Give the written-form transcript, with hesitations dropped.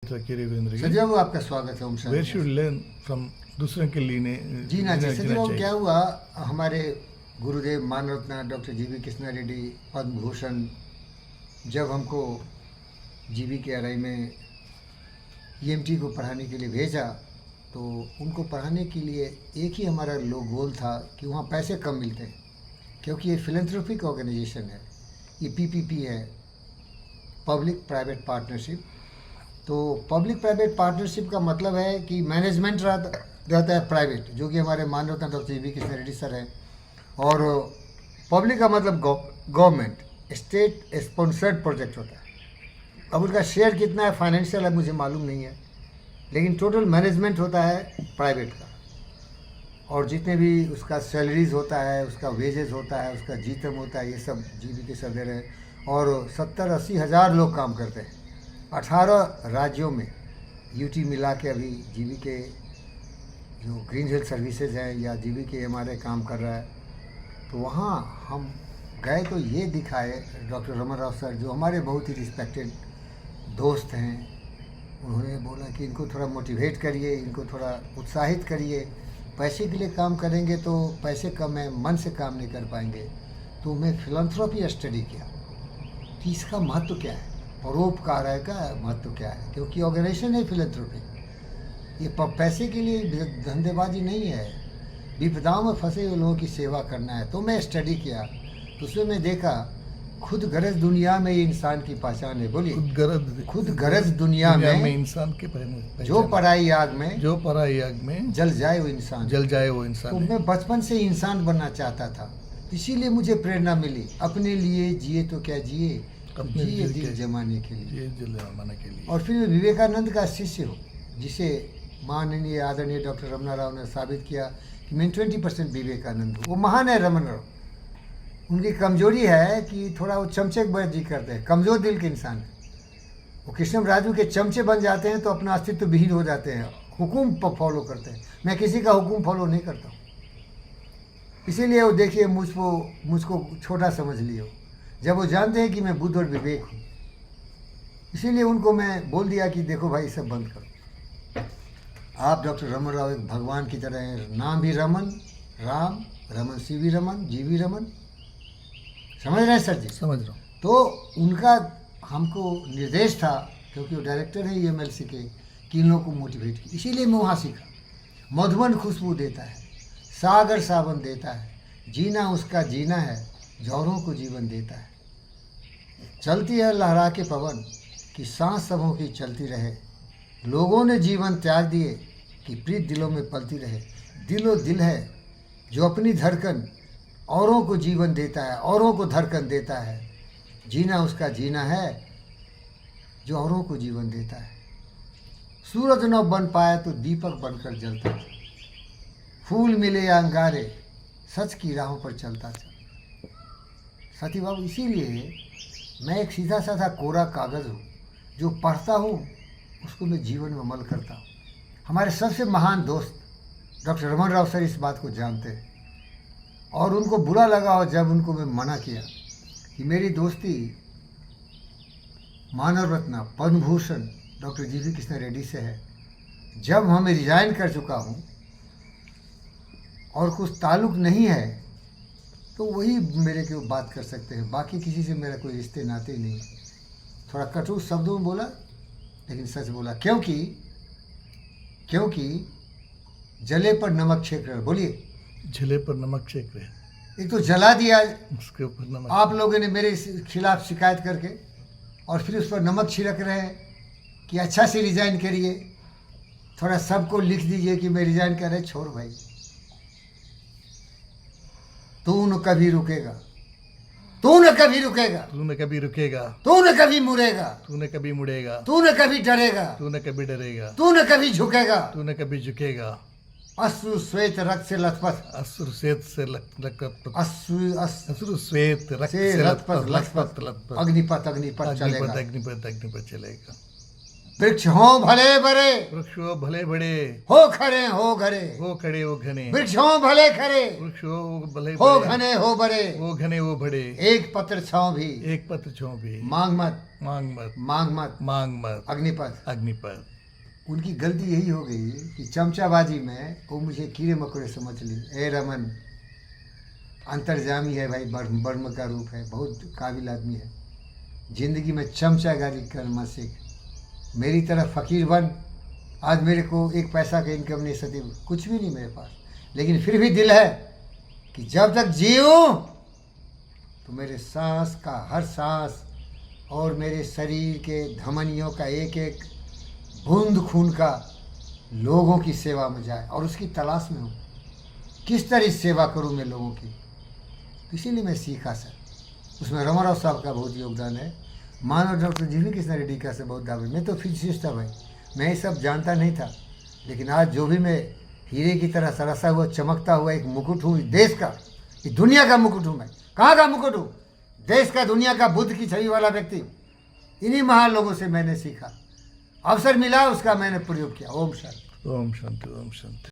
सजीव बाबू, आपका स्वागत है। वेयर शुड लर्न फ्रॉम दूसरों के लिए जीना चाहिए। सजीव बाबू, क्या हुआ, हमारे गुरुदेव मान रत्न डॉक्टर जीवी कृष्णा रेड्डी पद्म भूषण जब हमको जीवी के आरआई में ईएमटी को पढ़ाने के लिए भेजा, तो उनको पढ़ाने के लिए एक ही हमारा गोल था कि वहाँ पैसे कम मिलते हैं, क्योंकि ये फिलैंथ्रोपिक ऑर्गेनाइजेशन है, ये पीपीपी है, पब्लिक प्राइवेट पार्टनरशिप। तो पब्लिक प्राइवेट पार्टनरशिप का मतलब है कि मैनेजमेंट रहता है प्राइवेट, जो कि हमारे मान रत्न डॉक्टर जीवी कृष्णा रेड्डी सर है, और पब्लिक का मतलब गवर्नमेंट, स्टेट स्पॉन्सर्ड प्रोजेक्ट होता है। अब उनका शेयर कितना है फाइनेंशियल है मुझे मालूम नहीं है, लेकिन टोटल मैनेजमेंट होता है प्राइवेट का, और जितने भी उसका सैलरीज होता है, उसका वेजेस होता है, उसका जीतम होता है, ये सब जीवी के सब दे रहे हैं। और 70-80 हज़ार लोग काम करते हैं 18 राज्यों में। यूटी मिला के अभी जीवी के जो ग्रीन हेल्थ सर्विसेज हैं या जीवी के एमआरआई काम कर रहा है, तो वहाँ हम गए तो ये दिखाए डॉक्टर रमन राव सर, जो हमारे बहुत ही रिस्पेक्टेड दोस्त हैं, उन्होंने बोला कि इनको थोड़ा मोटिवेट करिए, इनको थोड़ा उत्साहित करिए। पैसे के लिए काम करेंगे तो पैसे कम है, मन से काम नहीं कर पाएंगे। तो मैं फिलैंथ्रोपी स्टडी किया कि इसका महत्व क्या है, परोपकार का महत्व क्या है, क्योंकि ऑर्गेनाइजेशन है फिलैंथ्रोपी, ये पैसे के लिए धंधेबाजी नहीं है, विपदाओं में फंसे हुए लोगों की सेवा करना है। तो मैं स्टडी किया, तो उसमें मैं देखा खुद गरज दुनिया में ये इंसान की पहचान है। बोलिए, खुद गरज दुनिया में इंसान के पहचान। जो पराई आग में जल जाए वो इंसान। तो मैं बचपन से इंसान बनना चाहता था, इसीलिए मुझे प्रेरणा मिली, अपने लिए जिए तो क्या जिए, जिए दिल जमाने के लिए। और फिर विवेकानंद का शिष्य हो, जिसे माननीय आदरणीय डॉक्टर रमना राव ने साबित किया कि मैं 20% विवेकानंद हूँ। वो महान है रमन राव, उनकी कमजोरी है कि थोड़ा वो चमचेबाजी करते हैं, कमज़ोर दिल के इंसान है। वो कृष्ण राजू के चमचे बन जाते हैं तो अपना अस्तित्व विहीन हो जाते हैं, हुकुम पर फॉलो करते हैं। मैं किसी का हुकुम फॉलो नहीं करता हूँ, इसीलिए वो देखिए मुझको छोटा समझ लियो, जब वो जानते हैं कि मैं बुद्ध और विवेक हूँ। इसीलिए उनको मैं बोल दिया कि देखो भाई, सब बंद करो। आप डॉक्टर रमन राव एक भगवान की तरह हैं, नाम भी रमन, राम रमन, सीवी रमन, जीवी रमन। समझ रहे हैं सर जी? समझ रहा हूँ। तो उनका हमको निर्देश था, क्योंकि वो डायरेक्टर है ईएमएलसी के, कि इन लोगों को मोटिवेट की। इसीलिए मैं वहाँ सीखा। मधुबन खुशबू देता है, सागर सावन देता है, जीना उसका जीना है, जौहरों को जीवन देता है। चलती है लहरा के पवन कि सांस सबों की चलती रहे, लोगों ने जीवन त्याग दिए कि प्रीत दिलों में पलती रहे। दिलो दिल है जो अपनी धड़कन औरों को जीवन देता है, औरों को धड़कन देता है। जीना उसका जीना है जो औरों को जीवन देता है। सूरज न बन पाया तो दीपक बनकर जलता था, फूल मिले या अंगारे सच की राहों पर चलता था। साथी बाबू, इसीलिए मैं एक सीधा साधा कोरा कागज़ हूँ, जो पढ़ता हूँ उसको मैं जीवन में अमल करता हूँ। हमारे सबसे महान दोस्त डॉक्टर रमन राव सर इस बात को जानते हैं, और उनको बुरा लगा हो जब उनको मैं मना किया कि मेरी दोस्ती मानव रत्न पद्म भूषण डॉक्टर जीवी कृष्णा रेड्डी से है। जब हम रिजाइन कर चुका हूँ और कुछ ताल्लुक नहीं है, तो वही मेरे के बात कर सकते हैं, बाकी किसी से मेरा कोई रिश्ते नाते ही नहीं। थोड़ा कटु शब्दों में बोला, लेकिन सच बोला, क्योंकि जले पर नमक छेक रहे। बोलिए, जले पर नमक छेक रहे। एक तो जला दिया उसके ऊपर नमक, आप लोगों ने मेरे खिलाफ शिकायत करके, और फिर उस पर नमक छिड़क रहे हैं कि अच्छा से रिजाइन करिए, थोड़ा सबको लिख दीजिए कि मैं रिजाइन कर रहे। छोड़ भाई, तू न कभी रुकेगा, तू न कभी रुकेगा, तू न कभी रुकेगा, तू न कभी मुड़ेगा, तू न कभी मुड़ेगा, तू न कभी डरेगा, तू न कभी डरेगा, तू न कभी झुकेगा, तू न कभी झुकेगा। अश्रु श्वेत रक्त से लथपथ, अश्रु श्वेत से लथपथ, अश्रु श्वेत रक्त से लथपथ, लथपथ, अग्निपथ चलेगा। अग्निपथ चलेगा। वृक्ष हो भले बड़े, वृक्षो भले बड़े, हो खरे हो घरे, हो खड़े हो घने, वृक्ष हो भले खरे, वृक्षो भले हो बड़े, घने हो बड़े, हो घने हो बड़े, एक पत्र छाँव भी, एक पत्र छाँव भी, मांग मत, मांग मत, मांग मत, मांग मत, अग्निपथ। अग्निपथ। उनकी गलती यही हो गई कि चमचाबाजी में वो मुझे कीड़े मकोड़े समझ ली। ए रमन अंतर्जामी है भाई, ब्रह्म का रूप है, बहुत काबिल आदमी है। जिंदगी में चमचाबाजी करना सीख, मेरी तरह फकीर बन। आज मेरे को एक पैसा का इनकम नहीं, सती कुछ भी नहीं मेरे पास, लेकिन फिर भी दिल है कि जब तक जीऊँ तो मेरे सांस का हर सांस और मेरे शरीर के धमनियों का एक एक बूंद खून का लोगों की सेवा में जाए, और उसकी तलाश में हूँ किस तरह सेवा करूँ मैं लोगों की। इसीलिए मैं सीखा सर, उसमें रमाराव साहब का बहुत योगदान है, मानव डॉक्टर जीवी कृष्णा रेड्डी का से बहुत दावे। मैं तो फिजिसिस्ट था भाई, मैं ये सब जानता नहीं था, लेकिन आज जो भी मैं हीरे की तरह सरसा हुआ चमकता हुआ एक मुकुट हूँ देश का, ये दुनिया का मुकुट हूँ। मैं कहाँ का मुकुट हूँ? देश का, दुनिया का, बुद्ध की छवि वाला व्यक्ति। इन्हीं महान लोगों से मैंने सीखा, अवसर मिला उसका मैंने प्रयोग किया। ओम शांति। ओम शांति, ओम शांति।